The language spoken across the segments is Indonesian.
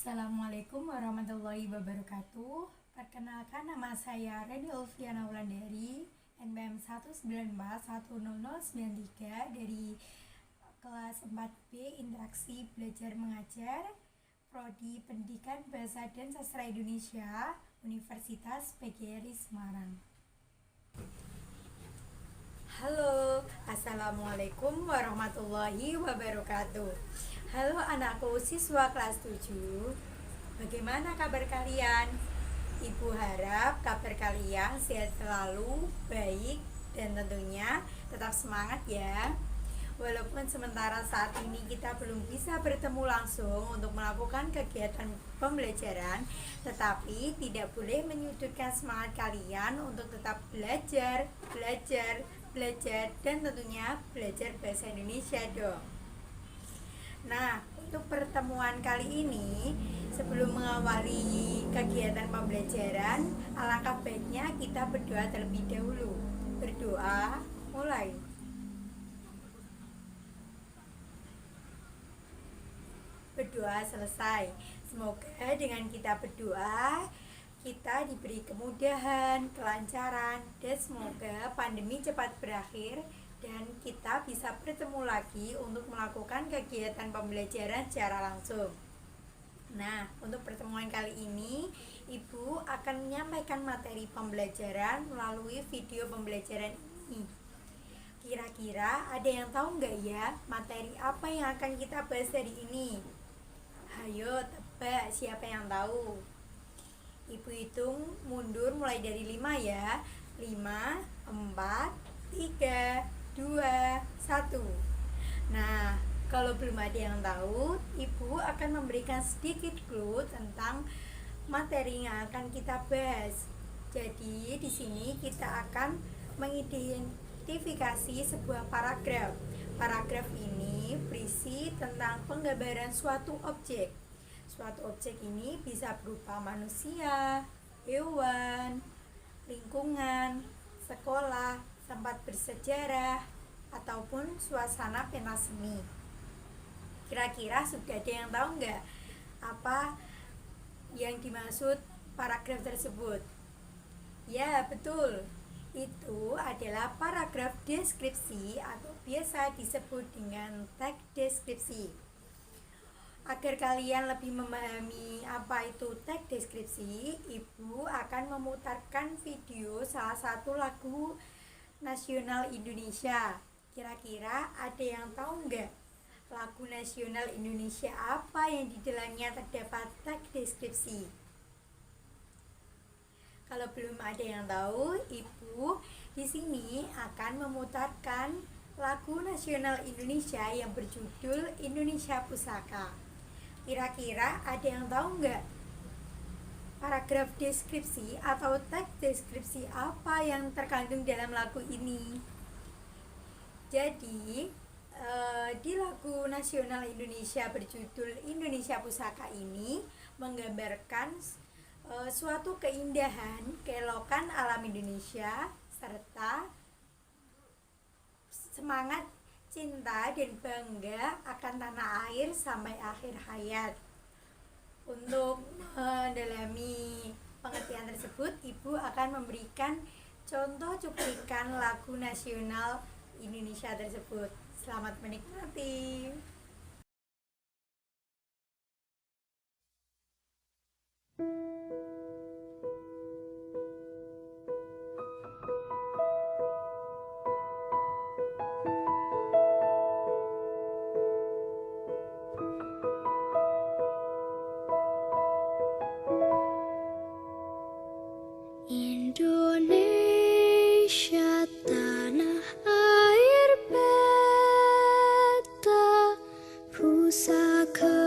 Assalamualaikum warahmatullahi wabarakatuh. Perkenalkan, nama saya Reni Ulfiana Wulandari, NPM 1941093 dari kelas 4B Interaksi Belajar Mengajar, Prodi Pendidikan Bahasa dan Sastra Indonesia, Universitas PGRI Semarang. Halo, Assalamualaikum warahmatullahi wabarakatuh. Halo anakku siswa kelas 7. Bagaimana kabar kalian? Ibu harap kabar kalian sehat selalu, baik, dan tentunya tetap semangat ya. Walaupun sementara saat ini kita belum bisa bertemu langsung untuk melakukan kegiatan pembelajaran, tetapi tidak boleh menyudutkan semangat kalian untuk tetap belajar, dan tentunya belajar bahasa Indonesia dong. Nah, untuk pertemuan kali ini, sebelum mengawali kegiatan pembelajaran, alangkah baiknya kita berdoa terlebih dahulu. Berdoa, mulai. Berdoa selesai. Semoga dengan kita berdoa, kita diberi kemudahan, kelancaran, dan semoga pandemi cepat berakhir dan kita bisa bertemu lagi untuk melakukan kegiatan pembelajaran secara langsung. Nah, untuk pertemuan kali ini, Ibu akan menyampaikan materi pembelajaran melalui video pembelajaran ini. Kira-kira ada yang tahu nggak ya materi apa yang akan kita bahas hari ini? Hayo tebak, siapa yang tahu? Ibu hitung mundur mulai dari 5 ya. 5, 4, 3, 2, 1. Nah, kalau belum ada yang tahu, Ibu akan memberikan sedikit clue tentang materi yang akan kita bahas. Jadi, di sini kita akan mengidentifikasi sebuah paragraf. Paragraf ini berisi tentang penggambaran suatu objek. Suatu objek ini bisa berupa manusia, hewan, lingkungan, sekolah, tempat bersejarah, ataupun suasana pentas seni. Kira-kira sudah ada yang tahu nggak apa yang dimaksud paragraf tersebut? Ya, betul. Itu adalah paragraf deskripsi atau biasa disebut dengan teks deskripsi. Agar kalian lebih memahami apa itu teks deskripsi, Ibu akan memutarkan video salah satu lagu nasional Indonesia. Kira-kira ada yang tahu nggak lagu nasional Indonesia apa yang di dalamnya terdapat teks deskripsi? Kalau belum ada yang tahu, Ibu di sini akan memutarkan lagu nasional Indonesia yang berjudul Indonesia Pusaka. Kira-kira ada yang tahu nggak paragraf deskripsi atau teks deskripsi apa yang terkandung dalam lagu ini? Jadi, di lagu nasional Indonesia berjudul Indonesia Pusaka ini menggambarkan suatu keindahan, keelokan alam Indonesia, serta semangat cinta dan bangga akan tanah air sampai akhir hayat. Untuk mendalami pengertian tersebut, Ibu akan memberikan contoh cuplikan lagu nasional Indonesia tersebut. Selamat menikmati. Indonesia tanah air beta, pusaka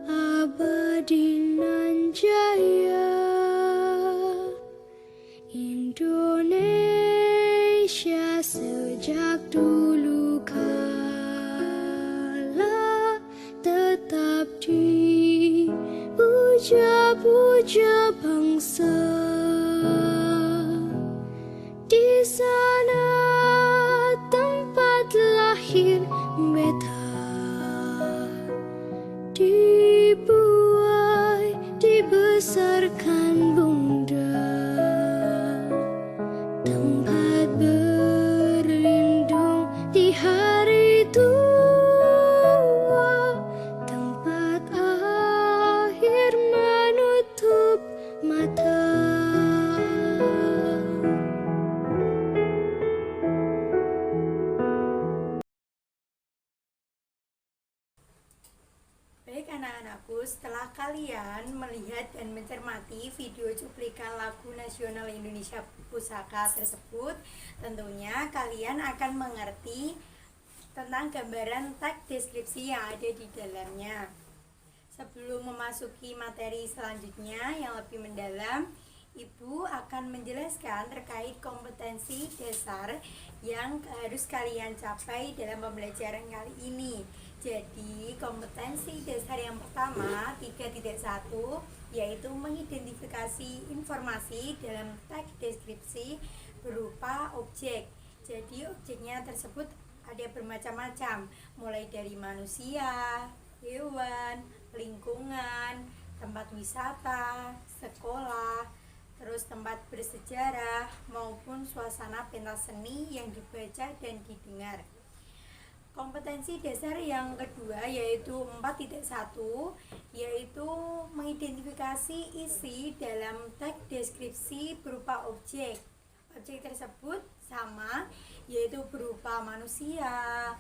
abadi nan jaya. Indonesia sejak dulu kala tetap dipuja-puja bangsa. Di sana tempat lahir beta, dibuat besarkan bunda, tempat berlindung di hari tua, tempat akhir menutup mata. Baik anak-anakku, setelah kalian melihat dan mencermati video cuplikan lagu nasional Indonesia Pusaka tersebut, tentunya kalian akan mengerti tentang gambaran teks deskripsi yang ada di dalamnya. Sebelum memasuki materi selanjutnya yang lebih mendalam, Ibu akan menjelaskan terkait kompetensi dasar yang harus kalian capai dalam pembelajaran kali ini. Jadi, kompetensi dasar yang pertama 3.1 yaitu mengidentifikasi informasi dalam teks deskripsi berupa objek. Jadi, objeknya tersebut ada bermacam-macam, mulai dari manusia, hewan, lingkungan, tempat wisata, sekolah, terus tempat bersejarah maupun suasana pentas seni yang dibaca dan didengar. Kompetensi dasar yang kedua yaitu 4.1 yaitu mengidentifikasi isi dalam teks deskripsi berupa objek. Objek tersebut sama, yaitu berupa manusia,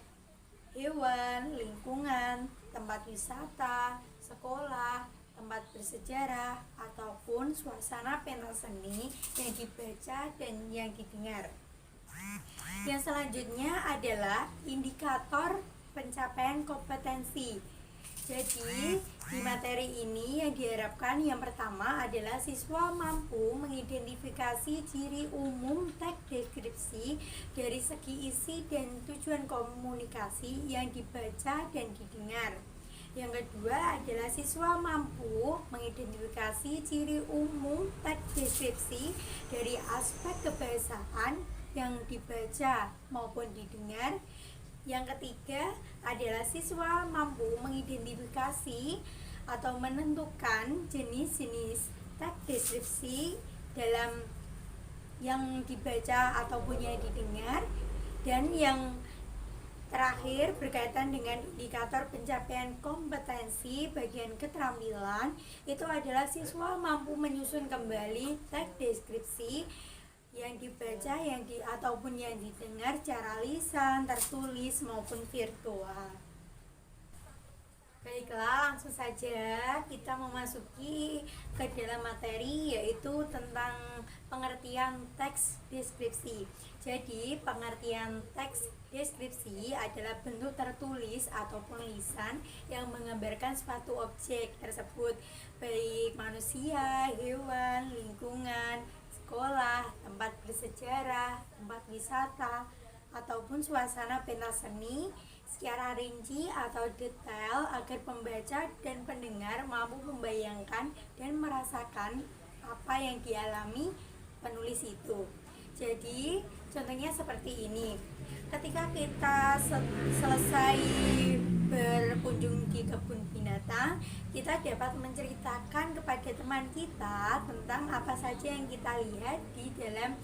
hewan, lingkungan, tempat wisata, sekolah, tempat bersejarah, ataupun suasana pentas seni yang dibaca dan yang didengar. Yang selanjutnya adalah indikator pencapaian kompetensi. Jadi, di materi ini yang diharapkan yang pertama adalah siswa mampu mengidentifikasi ciri umum teks deskripsi dari segi isi dan tujuan komunikasi yang dibaca dan didengar. Yang kedua adalah siswa mampu mengidentifikasi ciri umum teks deskripsi dari aspek kebahasaan yang dibaca maupun didengar. Yang ketiga adalah siswa mampu mengidentifikasi atau menentukan jenis-jenis teks deskripsi dalam yang dibaca ataupun yang didengar. Dan yang terakhir berkaitan dengan indikator pencapaian kompetensi bagian keterampilan, itu adalah siswa mampu menyusun kembali teks deskripsi yang dibaca ataupun yang didengar secara lisan, tertulis maupun virtual. Baiklah, langsung saja kita memasuki ke dalam materi, yaitu tentang pengertian teks deskripsi. Jadi, pengertian teks deskripsi adalah bentuk tertulis ataupun lisan yang menggambarkan suatu objek tersebut, baik manusia, hewan, lingkungan, sekolah, tempat bersejarah, tempat wisata, ataupun suasana pentas seni secara rinci atau detail agar pembaca dan pendengar mampu membayangkan dan merasakan apa yang dialami penulis itu. Jadi, contohnya seperti ini. Ketika kita selesai berkunjung di kebun binatang, kita dapat menceritakan kepada teman kita tentang apa saja yang kita lihat di dalam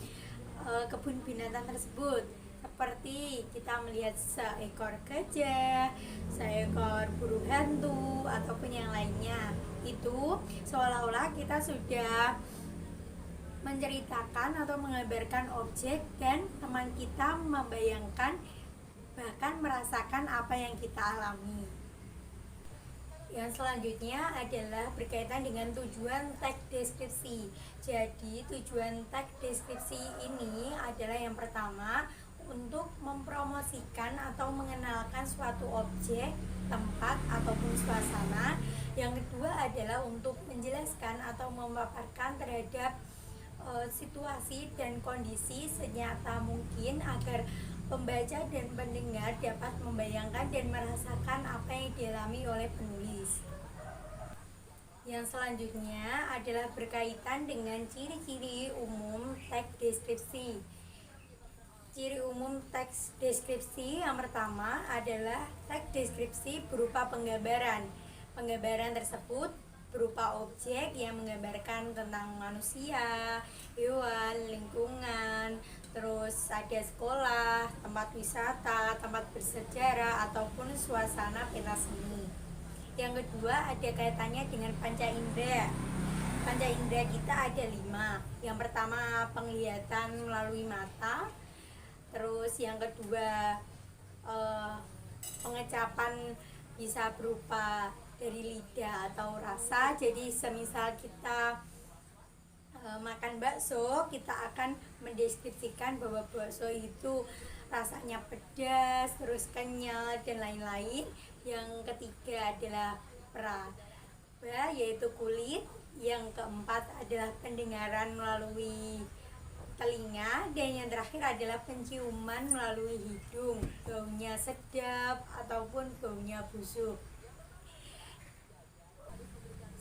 kebun binatang tersebut. Seperti kita melihat seekor gajah, seekor burung hantu, ataupun yang lainnya. Itu seolah-olah kita sudah menceritakan atau menggambarkan objek dan teman kita membayangkan bahkan merasakan apa yang kita alami. Yang selanjutnya adalah berkaitan dengan tujuan teks deskripsi. Jadi tujuan teks deskripsi ini adalah yang pertama untuk mempromosikan atau mengenalkan suatu objek, tempat ataupun suasana. Yang kedua adalah untuk menjelaskan atau memaparkan terhadap situasi dan kondisi senyata mungkin agar pembaca dan pendengar dapat membayangkan dan merasakan apa yang dialami oleh penulis. Yang selanjutnya adalah berkaitan dengan ciri-ciri umum teks deskripsi. Ciri umum teks deskripsi yang pertama adalah teks deskripsi berupa penggambaran. Penggambaran tersebut berupa objek yang menggambarkan tentang manusia, hewan, lingkungan, terus ada sekolah, tempat wisata, tempat bersejarah, ataupun suasana pentas seni. Yang kedua ada kaitannya dengan panca indera. Panca indera kita ada 5. Yang pertama penglihatan melalui mata, terus yang kedua pengecapan bisa berupa dari lidah atau rasa. Jadi semisal kita makan bakso, kita akan mendeskripsikan bahwa bakso itu rasanya pedas, terus kenyal dan lain-lain. Yang ketiga adalah peraba, yaitu kulit. Yang keempat adalah pendengaran melalui telinga, dan yang terakhir adalah penciuman melalui hidung, baunya sedap ataupun baunya busuk.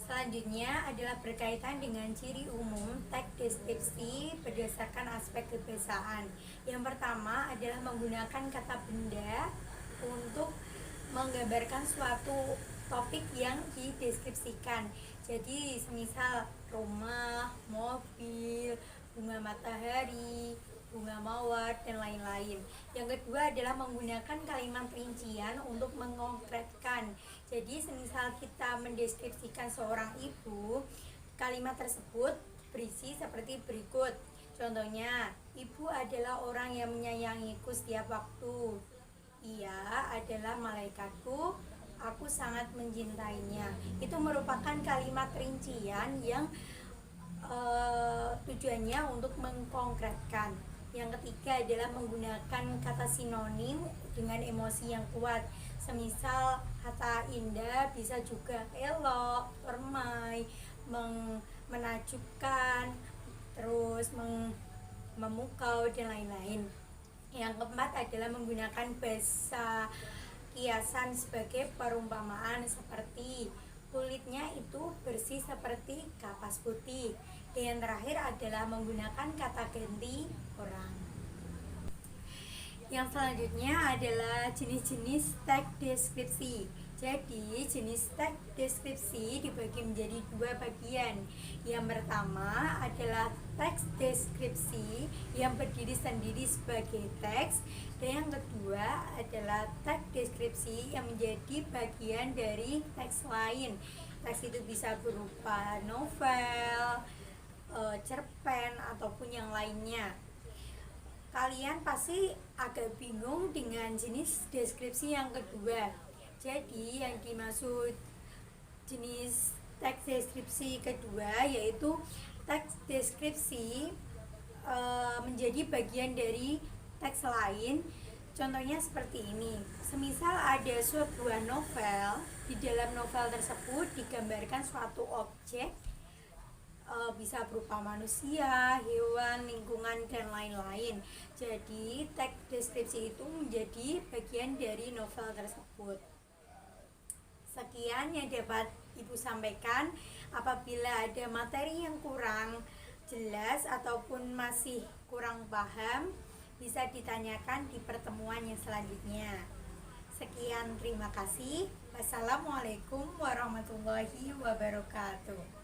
Selanjutnya adalah berkaitan dengan ciri umum teks deskripsi berdasarkan aspek kebahasaan. Yang pertama adalah menggunakan kata benda untuk menggambarkan suatu topik yang dideskripsikan. Jadi semisal rumah, mobil, bunga matahari, bunga mawar, dan lain-lain. Yang kedua adalah menggunakan kalimat rincian untuk mengkonkretkan. Jadi semisal kita mendeskripsikan seorang ibu, kalimat tersebut berisi seperti berikut. Contohnya, ibu adalah orang yang menyayangiku setiap waktu. Ia adalah malaikatku, aku sangat mencintainya. Itu merupakan kalimat rincian yang tujuannya untuk mengkonkretkan. Yang ketiga adalah menggunakan kata sinonim dengan emosi yang kuat. Semisal kata indah bisa juga elok, permai, menakjubkan, terus memukau, dan lain-lain. Yang keempat adalah menggunakan bahasa kiasan sebagai perumpamaan seperti kulitnya itu bersih seperti kapas putih. Dan yang terakhir adalah menggunakan kata ganti orang. Yang selanjutnya adalah jenis-jenis teks deskripsi. Jadi jenis teks deskripsi dibagi menjadi 2 bagian. Yang pertama adalah teks deskripsi yang berdiri sendiri sebagai teks, dan yang kedua adalah teks deskripsi yang menjadi bagian dari teks lain. Teks itu bisa berupa novel, cerpen, ataupun yang lainnya. Kalian pasti agak bingung dengan jenis deskripsi yang kedua. Jadi yang dimaksud jenis teks deskripsi kedua yaitu teks deskripsi menjadi bagian dari teks lain. Contohnya seperti ini. Semisal ada sebuah novel, di dalam novel tersebut digambarkan suatu objek, bisa berupa manusia, hewan, lingkungan, dan lain-lain. Jadi teks deskripsi itu menjadi bagian dari novel tersebut. Sekian yang dapat Ibu sampaikan. Apabila ada materi yang kurang jelas ataupun masih kurang paham, bisa ditanyakan di pertemuan yang selanjutnya. Sekian, terima kasih. Wassalamualaikum warahmatullahi wabarakatuh.